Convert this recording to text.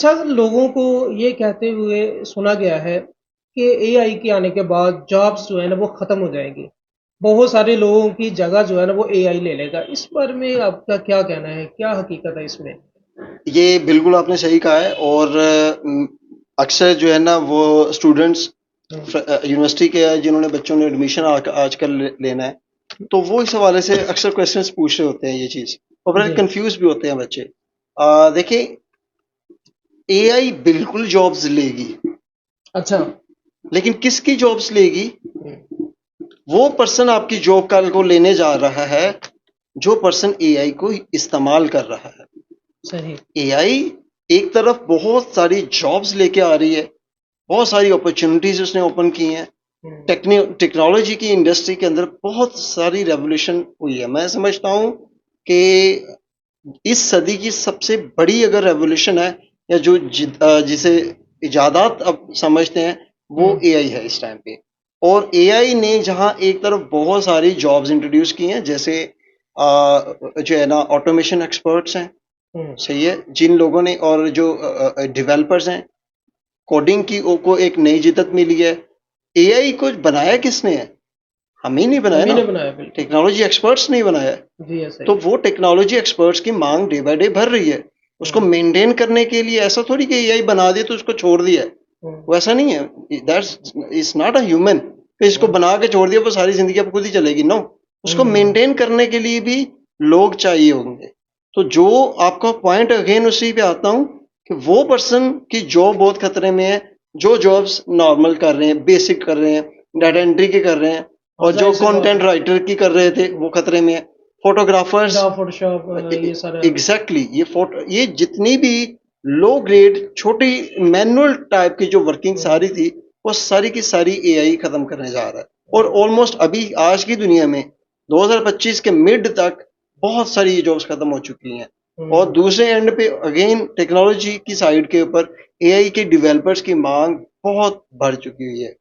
अच्छा, लोगों को ये कहते हुए सुना गया है कि एआई के आने के बाद जॉब्स जो है ना वो खत्म हो जाएंगी। बहुत सारे लोगों की जगह जो है ना वो एआई ले लेगा। इस बारे में आपका क्या कहना है? क्या हकीकत है इसमें? ये बिल्कुल आपने सही कहा है और अक्सर जो है ना वो स्टूडेंट्स हम्म, यूनिवर्सिटी के जिन्होंने बच्चों ने एडमिशन आजकल लेना है, तो वो इस हवाले से अक्सर क्वेश्चंस पूछ रहे होते हैं ये चीज़, और बड़े जी। कंफ्यूज भी होते हैं बच्चे। देखिए, एआई बिल्कुल जॉब्स लेगी, अच्छा। लेकिन किसकी जॉब्स लेगी? हम्म, वो पर्सन आपकी जॉब कल को लेने जा रहा है जो पर्सन एआई को इस्तेमाल कर रहा है। सही। एआई एक तरफ बहुत सारी जॉब्स लेके आ रही है, बहुत सारी अपॉर्चुनिटीज उसने ओपन की हैं। हम्म, टेक्नोलॉजी की इंडस्ट्री के अंदर बहुत सारी रेवोल्यूशन हुई है। मैं समझता हूँ कि इस सदी की सबसे बड़ी अगर रेवोल्यूशन है, या जो जिसे इजादात अब समझते हैं, वो हम्म, एआई है इस टाइम पे। और एआई ने जहाँ एक तरफ बहुत सारी जॉब्स इंट्रोड्यूस की हैं, जैसे जो है ना ऑटोमेशन एक्सपर्ट्स हैं, हम्म। सही है, जिन लोगों ने, और जो डेवलपर्स हैं, कोडिंग की को एक नई जिद्दत मिली है। एआई को बनाया किसने है? हम ही नहीं बनाया अभी ना, ने बनाया, बिल्कुल। टेक्नोलॉजी एक्सपर्ट्स नहीं बनाया है। जी है, तो सही। वो टेक्नोलॉजी एक्सपर्ट्स की मांग डे बाय डे भर रही है। उसको हम्म, मेंटेन करने के लिए ऐसा थोड़ी कि एआई बना दिया तो उसको छोड़ दिया है। हम्म, वैसा नहीं है, that's is not a human कि इसको हम्म, बना के छोड़ दिया वो सारी जिंदगी अब खुद ही चलेगी। नो, उसको हम्म। मेंटेन करने के लिए भी लोग चाहिए होंगे। तो जो आपका पॉइंट अगेन उसी पे आता हूँ कि वो पर्सन की जॉब बहुत खतरे में है, जो जॉब्स नॉर्मल कर रहे हैं, बेसिक कर रहे हैं, डाटा हम्म। एंट्री के कर रहे हैं, हाँ, और जो जाहिर सी बात कंटेंट है। राइटर की कर रहे थे वो खतरे में है। फोटोग्राफर्स, फिर फोटोशॉप ये सारा। एग्जैक्टली ये फोटो, ये जितनी भी लो ग्रेड छोटी मैनुअल टाइप की जो वर्किंग हम्म, सारी थी, वो सारी की सारी एआई खत्म करने जा रहा है। और हम्म, ऑलमोस्ट अभी आज की दुनिया में 2025 के मिड तक बहुत सारी ये जॉब्स खत्म हो चुकी हैं। और हम्म। दूसरे एंड पे अगेन टेक्नोलॉजी की साइड के ऊपर एआई के डेवलपर्स की मांग बहुत बढ़ चुकी हुई है।